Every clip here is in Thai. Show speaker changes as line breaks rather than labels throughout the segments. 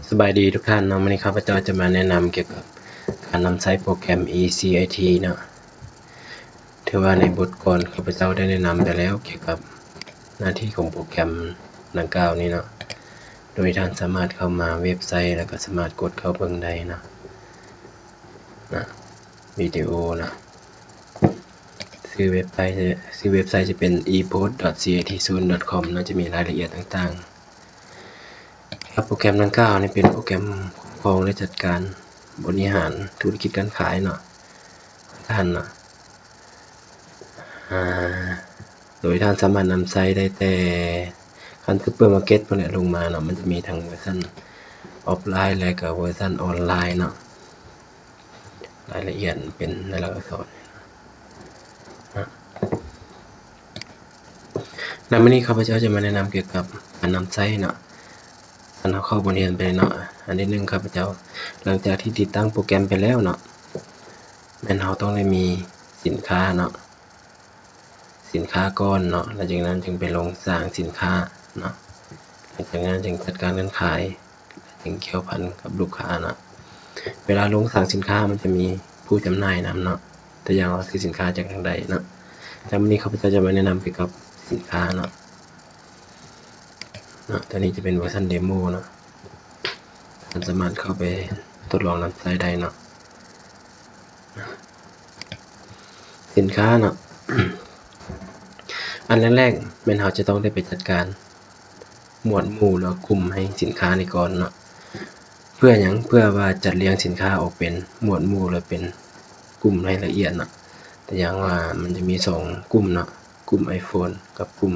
สบายดีทุกท่านเนาะวันนี้ข้าพเจ้าจะมาแนะนำเกี่ยวกับการนำใช้โปรแกรม ECIT เนาะถือว่าในบทก่อนข้าพเจ้าได้แนะนำไปแล้วเกี่ยวกับหน้าที่ของโปรแกรมดังกล่าวนี้เนาะโดยท่านสามารถเข้ามาเว็บไซต์แล้วก็สามารถกดเข้าเบิ่งได้นะวิดีโอนะชื่อเว็บไซต์จะเป็น epost.citsoon.com น่าจะมีรายละเอียดต่างๆครับโปรแกรมดังกล่าวนี่เป็นโปรแกรมคุ้มครองและจัดการบริหารธุรกิจการขายเนาะท่านเนาะโดยท่านสามารถนำไซต์ได้แต่คันซูเปอร์มาร์เก็ตพวกนี้ลงมาเนาะมันจะมีทั้งเวอร์ชันออฟไลน์และก็เวอร์ชันออนไลน์เนาะรายละเอียดเป็นในหลักอักษรในวันนี้ข้าพเจ้าจะมาแนะนำเกี่ยวกับการนำไซต์เนาะการเข้าบทเรียนไปเนาะอันที่1ข้าพเจ้าหลังจากที่ติดตั้งโปรแกรมไปแล้วเนาะแม่นเราต้องได้มีสินค้าเนาะสินค้าก่อนเนาะหลังจากนั้นจึงไปลงสร้างสินค้าเนาะหลังจากนั้นจึงจัดการการขายจึงเกี่ยวพันกับลูกค้าเนาะเวลาลงสร้างสินค้ามันจะมีผู้จำหน่ายนำเนาะตัวอย่างว่าซื้อสินค้าจากทางใดเนาะแต่วันนี้ข้าพเจ้าจะมาแนะนำเกี่ยวกับสินค้าเนาะตัวนี้จะเป็นเวอร์ชันเดโมเนาะท่านสามารถเข้าไปทดลองนำไซต์ได้เนาะสินค้าเนาะ อันแรกๆแม่นเราจะต้องได้ไปจัดการหมวดหมู่แล้วกลุ่มให้สินค้านี้ก่อนเนาะเพื่อว่าจัดเรียงสินค้าออกเป็นหมวดหมู่แล้วเป็นกลุ่มรายละเอียดเนาะแต่อย่างว่ามันจะมี2กลุ่มเนาะกลุ่ม iPhone กับกลุ่ม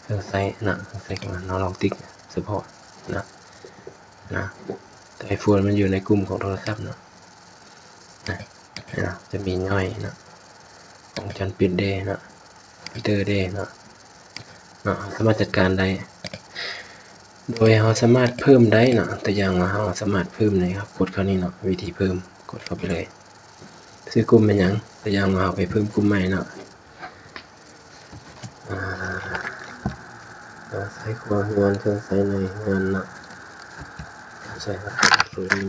เครื่องใช้นะเครื่องใช้ของน้องลองติ๊กเฉพาะนะแต่ iPhone มันอยู่ในกลุ่มของโทรศัพท์เนาะจะมีย่อยนะของจอนปิดเดย์นะพิเตอร์เดย์เนาะสามารถจัดการได้โดยเราสามารถเพิ่มได้เนาะตัวอย่างว่าเราสามารถเพิ่มเลยครับกดเข้านี่เนาะวิธีเพิ่มกดเข้าไปเลยซื้อกลุ่มเป็นอย่างตัวอย่างว่าเราไปเพิ่มกลุ่มใหม่เนาะใช้ครัวเรือนเครื่องใช้ในงานเนาะใช่ครับตัวนี้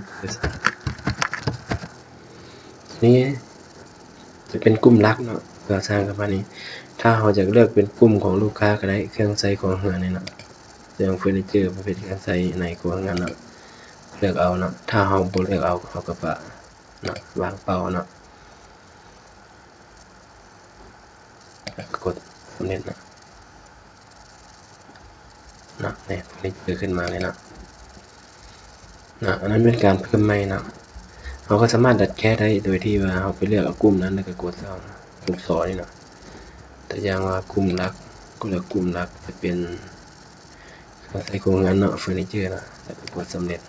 นี่จะเป็นกลุ่มลักเนาะเราสร้างกับอันนี้ถ้าเราจะเลือกเป็นกลุ่มของลูกค้าก็ได้เครื่องใช้ของเรือนนี่เนาะอย่างเฟอร์นิเจอร์ประเภทเครื่องใช้ในครัวเรือนเนาะเลือกเอาเนาะถ้าเราบ่เลือกเอาเขาก็ว่าเนาะวางเป้าเนาะกดสำเร็จเนาะเนี่ยเฟอร์นิเจอร์ขึ้นมาเลยเนาะอันนั้นเป็นการเพิ่มใหม่เนาะเราก็สามารถดัดแก้ได้โดยที่ว่าเราไปเลือกเอากลุ่มนั้นแล้วก็กดเอากลุ่ม2นี่เนาะแต่อย่างว่ากลุ่มลักก็เลือกกลุ่มลักจะเป็นใช้โครงงานเนาะเฟอร์นิเจอร์เนาะแล้วก็กดสำเร็จ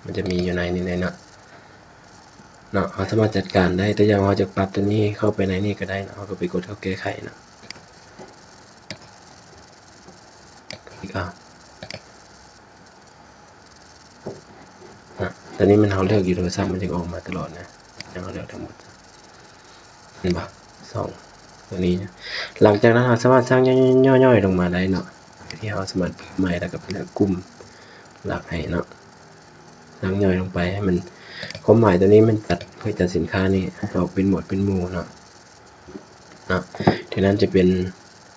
มันจะมีอยู่ในนี้เลยเนาะเราสามารถจัดการได้แต่อย่างเราจะปรับตัวนี้เข้าไปในนี่ก็ได้เนาะเราก็ไปกดเข้าแก้ไขเนาะคลิกเอาตอนนี้มันเราเลือกอยู่โทรศัพท์มันจะออกมาตลอดนะเราเลือกทั้งหมดเห็นปะ2ตัวนี้หลังจากนั้นเราสามารถสร้างย่อยๆลงมาได้เนาะที่เราสามารถเพิ่มใหม่แล้วก็เป็นกลุ่มหลักให้เนาะสร้างย่อยลงไปให้มันความหมายตัวนี้มันจัดเพื่อจัดสินค้านี่ออกเป็นหมวดเป็นหมู่เนาะทีนั้นจะเป็น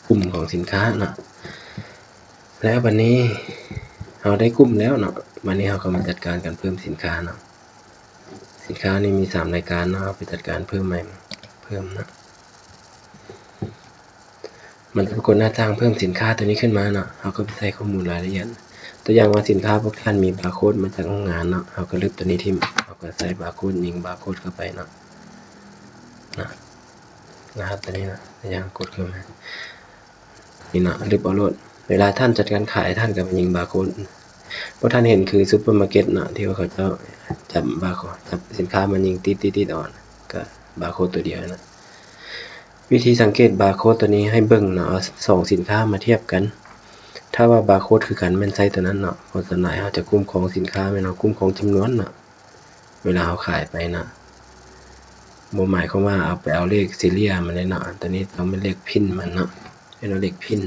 กลุ่มของสินค้าเนาะแล้ววันนี้เราได้กลุ่มแล้วเนาะวันนี้เราก็มาจัดการการเพิ่มสินค้าเนาะสินค้านี่มี3รายการเนาะไปจัดการเพิ่มใหม่เพิ่มนะมันจะปรากฏหน้าต่างเพิ่มสินค้าตัวนี้ขึ้นมาเนาะเราก็ไปใส่ข้อมูลรายละเอียดตัวอย่างว่าสินค้าพวกท่านมีบาร์โค้ดมาจากโรงงานเนาะเราก็เลือกตัวนี้ที่เราก็ใส่บาร์โค้ดยิงบาร์โค้ดเข้าไปเนาะนะครับตัวนี้นะตัวอย่างกดเข้ามานี่เนาะรีบเอาโหลดเวลาท่านจัดการขายท่านก็ไปยิงบาร์โค้ดเพราะท่านเห็นคือซูเปอร์มาร์เก็ตเนาะที่ว่าเขาจะจับบาร์โค้ดจับสินค้ามันยิงติดอ่อนก็บาร์โค้ดตัวเดียวนะวิธีสังเกตบาร์โค้ดตัวนี้ให้เบิ่งเนาะเอา2สินค้ามาเทียบกันถ้าว่าบาร์โค้ดคือกันแม่นไซต์ตัวนั้นเนาะเพราะส่วนใหญ่เขาจะคุ้มของสินค้าแม่นเอาคุ้มของจำนวนเนาะเวลาเขาขายไปนะบ่หมายความว่าเอาไปเอาเลขซีเรียลมาเลยเนาะตัวนี้ต้องเป็นเลขพินมันเนาะเป็นเลขพิน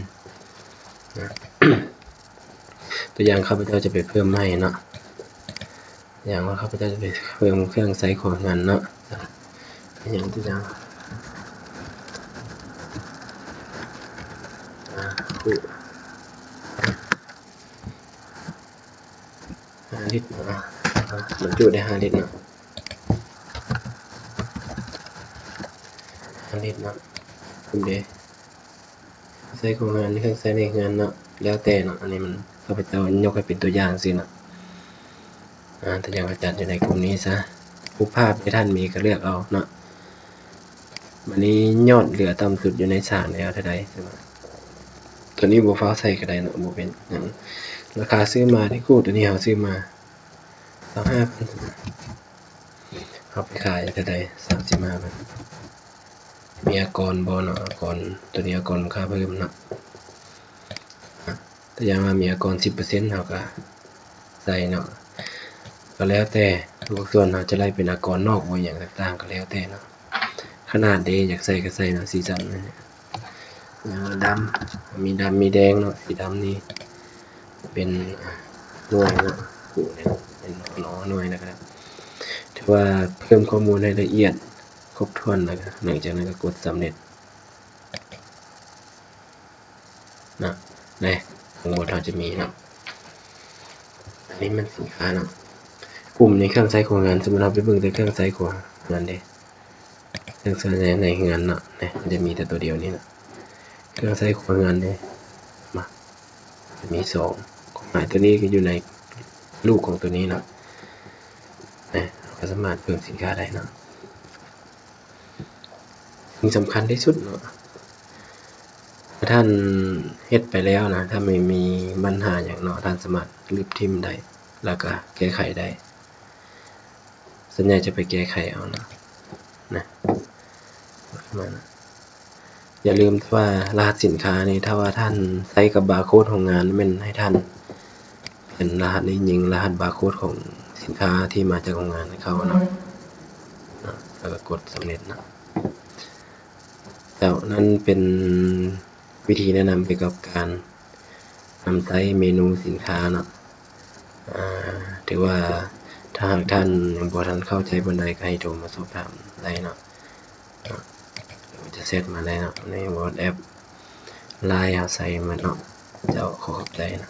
นะ ตัวอย่างข้าพเจ้าจะไปเพิ่มให้เนาะอย่างว่าข้าพเจ้าจะไปเพิ่มเครื่องไซส์ของงานเนาะอย่างตัวอย่าง5 ลิตรนะมันจุได้5 ลิตรเนาะ5 ลิตรเนาะคุณเดไซส์ของงานนี่เครื่องไซส์ในงานเนาะแล้วแต่เนาะอันนี้มันข้าพเจ้ายกให้เป็นตัวอย่างสิเนาะตัวอย่างก็จัดอยู่ในกลุ่มนี้ซะรูปภาพที่ท่านมีก็เลือกเอาเนาะวันนี้ยอดเหลือต่ำสุดอยู่ในฉากแล้วเท่าใดใช่ไหมตัวนี้บ่ฟ้าใส่ก็ได้เนาะบ่เป็นหยังราคาซื้อมาที่คู่ตัวนี้เราซื้อมา25,000เอาไปขายเท่าใด35,000มีอากรบ่เนาะอากรตัวนี้อากรค่าเพิ่มเนาะตัวอย่างว่ามีอากร 10% เราก็ใส่เนาะก็แล้วแต่บางส่วนเราจะไล่เป็นอากรนอกบ่อย่างต่างๆก็แล้วแต่เนาะขนาดเดอยากใส่ก็ใส่เนาะสีสันเนี่ยดำมีดำมีแดงเนาะสีดำนี่เป็นหน่วยเนาะกูเนี่ยเป็นหน่วยนะครับถือว่าเพิ่มข้อมูลให้ละเอียดครบถ้วนนะครับหลังจากนั้นก็กดสำเร็จนะนี่ข้างบนเราจะมีเนาะอันนี้มันสินค้าเนาะกลุ่มในเครื่องใช้ของงานสมมติเราไปเบิ่งแต่เครื่องใช้ของงานเด้เครื่องใช้ในงานเนาะนี่มันจะมีแต่ตัวเดียวนี่นะเครื่องใช้ของงานเด้มาจะมี2ของหมายตัวนี้ก็อยู่ในลูกของตัวนี้เนาะนี่ก็สามารถเพิ่มสินค้าได้เนาะสิ่งสำคัญที่สุดเนาะถ้าท่านเฮ็ดไปแล้วนะถ้าไม่มีปัญหาอย่างเนาะท่านสามารถลบทิ่มได้แล้วก็แก้ไขได้ส่วนใหญ่จะไปแก้ไขเอานะอย่าลืมว่ารหัสสินค้านี้ถ้าว่าท่านใส่กับบาร์โค้ดของงานมันให้ท่านเป็นรหัสนี้ยิงรหัสบาร์โค้ดของสินค้าที่มาจากโรงงานให้เขาเนาะแล้วก็กดสำเร็จนะแต่นั้นเป็นวิธีแนะนำเกี่ยวกับการนำใช้เมนูสินค้าเนาะถือว่าถ้าหากท่านยังบ่ทันเข้าใจบนใดก็ให้โทรมาสอบถามได้เนาะจะเซตมาได้เนาะใน WhatsApp ไลน์เอาใส่มาเนาะจะขอขอบใจนะ